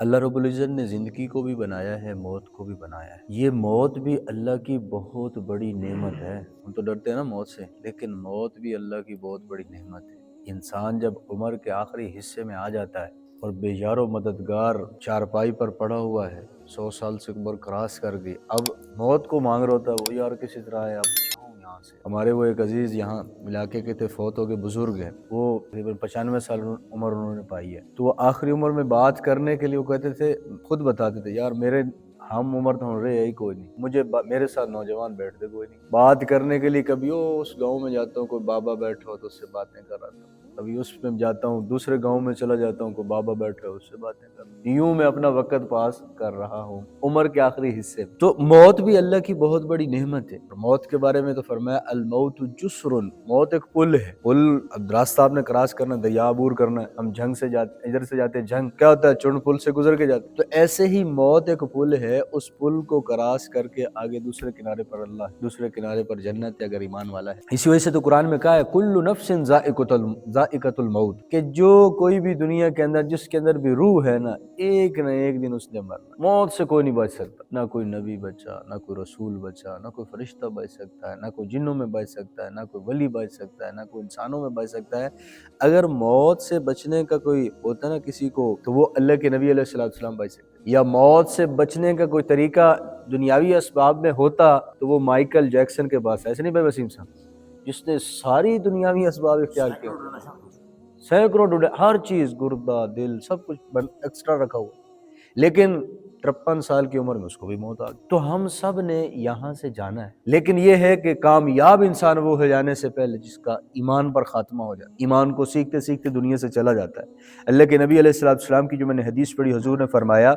اللہ رب العزت نے زندگی کو بھی بنایا ہے، موت کو بھی بنایا ہے۔ یہ موت بھی اللہ کی بہت بڑی نعمت ہے۔ ہم تو ڈرتے ہیں نا موت سے، لیکن موت بھی اللہ کی بہت بڑی نعمت ہے۔ انسان جب عمر کے آخری حصے میں آ جاتا ہے اور بے یار و مددگار چارپائی پر پڑا ہوا ہے، 100 سال سے عمر کراس کر گئی، اب موت کو مانگ رہا ہوتا ہے، وہ یار کسی طرح ہے، اب جاؤں یہاں سے۔ ہمارے وہ ایک عزیز یہاں علاقے کے تھے، فوت ہو کے بزرگ ہیں، وہ تقریباً 95 سال عمر انہوں نے پائی ہے۔ تو وہ آخری عمر میں بات کرنے کے لیے وہ کہتے تھے، خود بتاتے تھے، یار میرے ہم عمر تو رہے یہی کوئی نہیں، مجھے میرے ساتھ نوجوان بیٹھتے کوئی نہیں، بات کرنے کے لیے کبھی اس گاؤں میں جاتا ہوں، کوئی بابا بیٹھا ہو تو اس سے باتیں کر رہا تھا، کبھی اس میں جاتا ہوں، دوسرے گاؤں میں چلا جاتا ہوں، کوئی بابا بیٹھا ہو اس سے باتیں کر رہا ہوں، یوں میں اپنا وقت پاس کر رہا ہوں عمر کے آخری حصے میں۔ تو موت بھی اللہ کی بہت بڑی نعمت ہے۔ موت کے بارے میں تو فرمایا الموت جسر، موت ایک پل ہے، پل اب راستہ آپ نے کراس کرنا، دریا عبور کرنا ہے، ہم جنگ سے جاتے، ادھر سے جاتے ہیں جنگ، کیا ہوتا ہے چڑ پل سے گزر کے جاتے، تو ایسے ہی موت ایک پل ہے، اس پل کو کراس کر کے آگے دوسرے کنارے پر اللہ، دوسرے کنارے پر جنت ہے اگر ایمان والا ہے۔ اسی وجہ سے تو قرآن میں کہا ہے کل نفس ذائقۃ الموت، کہ جو کوئی بھی دنیا کے اندر جس کے اندر بھی روح ہے نا، ایک نہ ایک دن اس نے مرنا۔ موت سے کوئی نہیں بچ سکتا، نہ کوئی نبی بچا، نہ کوئی رسول بچا، نہ کوئی فرشتہ بچ سکتا ہے، نہ کوئی جنوں میں بچ سکتا ہے، نہ کوئی ولی بچ سکتا ہے، نہ کوئی انسانوں میں بچ سکتا ہے۔ اگر موت سے بچنے کا کوئی ہوتا نا کسی کو، تو وہ اللہ کے نبی علیہ السلام بچ سکتے، یا موت سے بچنے کا کوئی طریقہ دنیاوی اسباب میں ہوتا تو وہ مائیکل جیکسن کے پاس ہے، ایسے نہیں بھائی وسیم صاحب، جس نے ساری دنیاوی اسباب اختیار کیے، سینکڑوں ڈھونڈے، ہر چیز، گردہ، دل، سب کچھ ایکسٹرا رکھا ہوا، لیکن 53 سال کی عمر میں اس کو بھی موت آ گئی۔ تو ہم سب نے یہاں سے جانا ہے، لیکن یہ ہے کہ کامیاب انسان وہ ہو جانے سے پہلے جس کا ایمان پر خاتمہ ہو جائے، ایمان کو سیکھتے سیکھتے دنیا سے چلا جاتا ہے۔ اللہ کے نبی علیہ السلام کی جو میں نے حدیث پڑھی، حضور نے فرمایا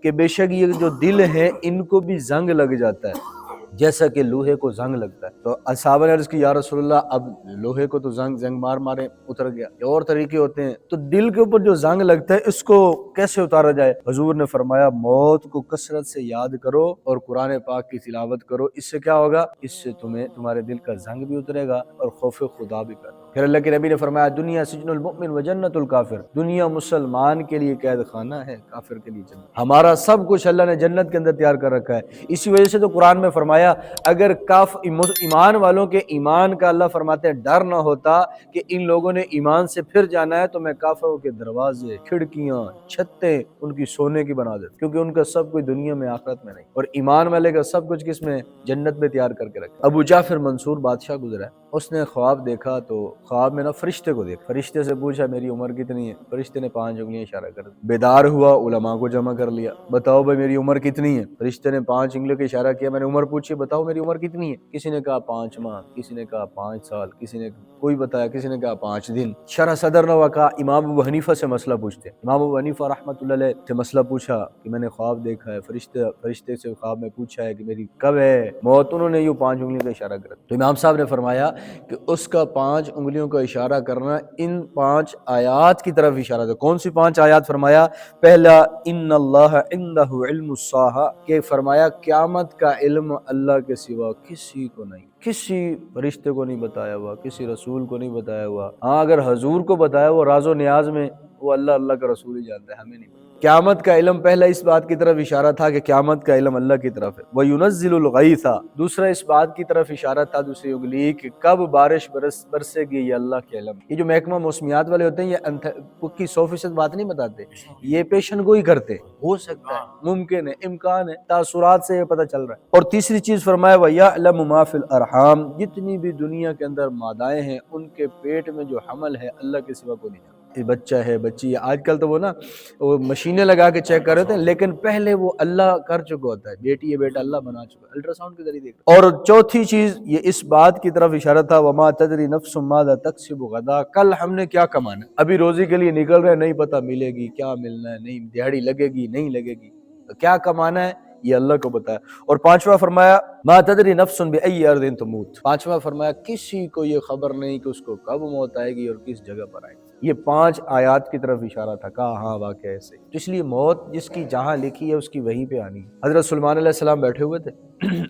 کہ بے شک یہ جو دل ہے ان کو بھی زنگ لگ جاتا ہے جیسا کہ لوہے کو زنگ لگتا ہے۔ تو اصحابہ نے عرض کی یا رسول اللہ، اب لوہے کو تو زنگ مار مارے اتر گیا، اور طریقے ہوتے ہیں، تو دل کے اوپر جو زنگ لگتا ہے اس کو کیسے اتارا جائے؟ حضور نے فرمایا موت کو کثرت سے یاد کرو اور قرآن پاک کی تلاوت کرو، اس سے کیا ہوگا؟ اس سے تمہارے دل کا زنگ بھی اترے گا اور خوف خدا بھی پیدا۔ پھر اللہ کے نبی نے فرمایا دنیا سجن المؤمن و جنت الکافر، دنیا مسلمان کے لیے قید خانہ ہے، کافر کے لیے جنت۔ ہمارا سب کچھ اللہ نے جنت کے اندر تیار کر رکھا ہے۔ اسی وجہ سے تو قرآن میں فرمایا اگر ایمان والوں کے ایمان کا اللہ فرماتے ہیں ڈر نہ ہوتا کہ ان لوگوں نے ایمان سے پھر جانا ہے، تو میں کافروں کے دروازے، کھڑکیاں، چھتیں ان کی سونے کی بنا دیتا، کیونکہ ان کا سب کچھ دنیا میں آخرت میں نہیں، اور ایمان والے کا سب کچھ کس میں؟ جنت میں تیار کر کے رکھا۔ ابو جعفر منصور بادشاہ گزرا ہے، اس نے خواب دیکھا، تو خواب میں نا فرشتے کو دیکھا، فرشتے سے پوچھا میری عمر کتنی ہے؟ فرشتے نے 5 انگلیاں اشارہ کر دی۔ بیدار ہوا، علماء کو جمع کر لیا، بتاؤ بھائی میری عمر کتنی ہے؟ فرشتے نے 5 انگلیوں کا اشارہ کیا، میں نے عمر پوچھی، بتاؤ میری عمر کتنی ہے؟ کسی نے کہا 5 ماہ، کسی نے کہا 5 سال، کسی نے کوئی بتایا، کسی نے کہا 5 دن۔ شرح صدر نے کہا امام ابو حنیفہ سے مسئلہ پوچھتے ہیں۔ امام ابو حنیفہ رحمۃ اللہ علیہ سے مسئلہ پوچھا کہ میں نے خواب دیکھا ہے، فرشتے سے خواب میں پوچھا ہے کہ میری کب ہے موت، انہوں نے یوں 5 انگلیوں کا اشارہ کر دیا۔ تو امام صاحب نے فرمایا کہ اس کا 5 انگلیوں کا اشارہ کرنا ان 5 آیات کی طرف اشارہ تھا۔ کون سی 5 آیات؟ فرمایا پہلا ان اللہ عنده علم الساعہ، کہ فرمایا قیامت کا علم اللہ کے سوا کسی کو نہیں، کسی فرشتے کو نہیں بتایا ہوا، کسی رسول کو نہیں بتایا ہوا، ہاں اگر حضور کو بتایا وہ راز و نیاز میں، وہ اللہ کا رسول ہی جانتا ہے، ہمیں نہیں۔ قیامت کا علم پہلا اس بات کی طرف اشارہ تھا کہ قیامت کا علم اللہ کی طرف ہے۔ وَيُنَزِّلُ الْغَيْثَ، دوسرا اس بات کی طرف اشارہ تھا، دوسری انگلی، کہ کب بارش برسے گی یہ اللہ کے علم۔ یہ جو محکمہ موسمیات والے ہوتے ہیں یہ پکی 100% بات نہیں بتاتے، یہ پیشن گوئی کرتے، ہو سکتا ہے، ممکن ہے، امکان ہے، تاثرات سے یہ پتہ چل رہا ہے۔ اور تیسری چیز فرمایا وَيَعْلَمُ مَا فِي الْأَرْحَامِ، جتنی بھی دنیا کے اندر مادائیں ہیں ان کے پیٹ میں جو حمل ہے اللہ کے سوا کو نہیں جانتا۔ بچہ ہے، بچی ہے، آج کل تو وہ مشینیں لگا کے چیک کر رہے تھے، لیکن پہلے وہ اللہ کر چکا ہوتا ہے، بیٹی ہے بیٹا اللہ بنا چکا ہے، الٹرا ساؤنڈ کے ذریعے دیکھ۔ اور چوتھی چیز یہ اس بات کی طرف اشارہ تھا وما تدری نفس ماذا تکسب غدا، کل ہم نے کیا کمانا ہے، ابھی روزی کے لیے نکل رہے، نہیں پتہ ملے گی کیا ملنا ہے، نہیں دیہڑی لگے گی نہیں لگے گی، تو کیا کمانا ہے یہ اللہ کو پتہ ہے۔ اور 5واں فرمایا ما تدری نفس بأی ارض تموت، 5واں فرمایا کسی کو یہ خبر نہیں کہ اس کو کب موت آئے گی اور کس جگہ پر آئے گی۔ یہ 5 آیات کی طرف اشارہ تھا، کہا ہاں واقعہ ایسے، تو اس لیے موت جس کی جہاں لکھی ہے اس کی وہیں پہ آنی ہے۔ حضرت سلیمان علیہ السلام بیٹھے ہوئے تھے،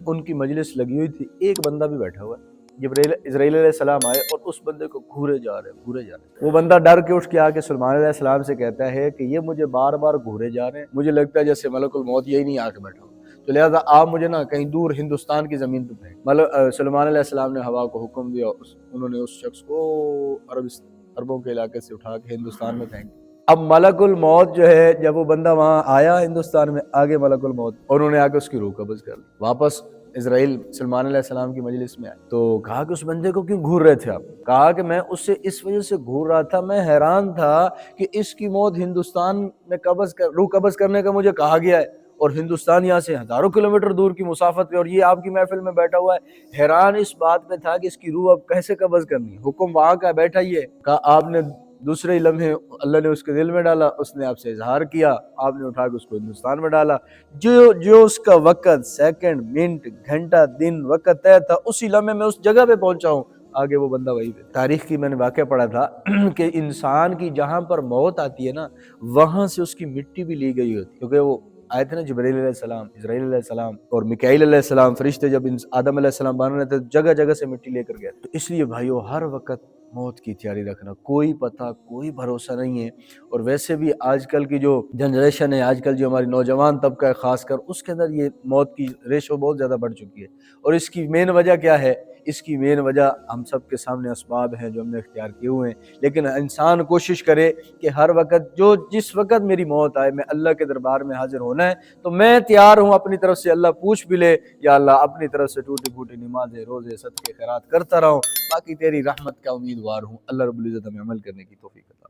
ان کی مجلس لگی ہوئی تھی، ایک بندہ بھی بیٹھا ہوا ہے، جبرائیل اسرائیل علیہ السلام آئے اور اس بندے کو گھورے جا رہے وہ بندہ ڈر کے اٹھ کے آ کے سلیمان علیہ السلام سے کہتا ہے کہ یہ مجھے بار بار گھورے جا رہے ہیں، مجھے لگتا ہے جیسے ملک الموت یہی نہیں آ کے بیٹھا ہو، تو لہٰذا آپ مجھے نا کہیں دور ہندوستان کی زمین پہ پھینک۔ سلیمان علیہ السلام نے ہوا کو حکم دیا، انہوں نے اس شخص کو عربوں کے علاقے سے اٹھا کے ہندوستان میں پھینک۔ اب ملک الموت جو ہے جب وہ بندہ وہاں آیا ہندوستان میں، آگے ملک الموت، اور انہوں نے آ کے اس کی روح قبض کر لی۔ واپس اسرائیل سلمان علیہ السلام کی مجلس میں آئے تو کہا کہ اس بندے کو کیوں گھور رہے تھے آپ؟ کہا کہ میں اس سے اس وجہ سے گھور رہا تھا، میں حیران تھا کہ اس کی موت ہندوستان میں روح قبض کرنے کا مجھے کہا گیا ہے، اور ہندوستان یہاں سے ہزاروں کلومیٹر دور کی مسافت پہ، اور یہ آپ کی محفل میں بیٹھا ہوا ہے۔ حیران اس بات پہ تھا کہ اس کی روح اب کیسے قبض کرنی، حکم وہاں کا بیٹھا ہی ہے۔ کہا آپ نے دوسرے لمحے اللہ نے اس کے دل میں ڈالا، اس نے آپ سے اظہار کیا، آپ نے اٹھا کے اس کو ہندوستان میں ڈالا۔ جو اس کا وقت، سیکنڈ، منٹ، گھنٹہ، دن، وقت طے تھا، اسی لمحے میں اس جگہ پہ پہنچا ہوں۔ آگے وہ بندہ وہی پہ۔ تاریخ کی میں نے واقعہ پڑھا تھا کہ انسان کی جہاں پر موت آتی ہے نا، وہاں سے اس کی مٹی بھی لی گئی ہوتی، کیونکہ وہ آئے تھے نا جبرائیل علیہ السلام، اسرائیل علیہ السلام اور میکائیل علیہ السلام، فرشتے جب آدم علیہ السلام بن رہے تھے جگہ جگہ سے مٹی لے کر گئے۔ تو اس لیے بھائیو ہر وقت موت کی تیاری رکھنا، کوئی پتہ، کوئی بھروسہ نہیں ہے۔ اور ویسے بھی آج کل کی جو جنریشن ہے، آج کل جو ہماری نوجوان طبقہ ہے خاص کر، اس کے اندر یہ موت کی ریشو بہت زیادہ بڑھ چکی ہے۔ اور اس کی مین وجہ کیا ہے؟ اس کی مین وجہ ہم سب کے سامنے اسباب ہیں جو ہم نے اختیار کیے ہوئے ہیں، لیکن انسان کوشش کرے کہ ہر وقت جس وقت میری موت آئے، میں اللہ کے دربار میں حاضر ہونا ہے تو میں تیار ہوں اپنی طرف سے۔ اللہ پوچھ بھی لے، یا اللہ اپنی طرف سے ٹوٹی پھوٹی نمازیں، روزے، صدقے، خیرات کرتا رہوں، باقی تیری رحمت کا امیدوار ہوں۔ اللہ رب العزت ہمیں عمل کرنے کی توفیق دے۔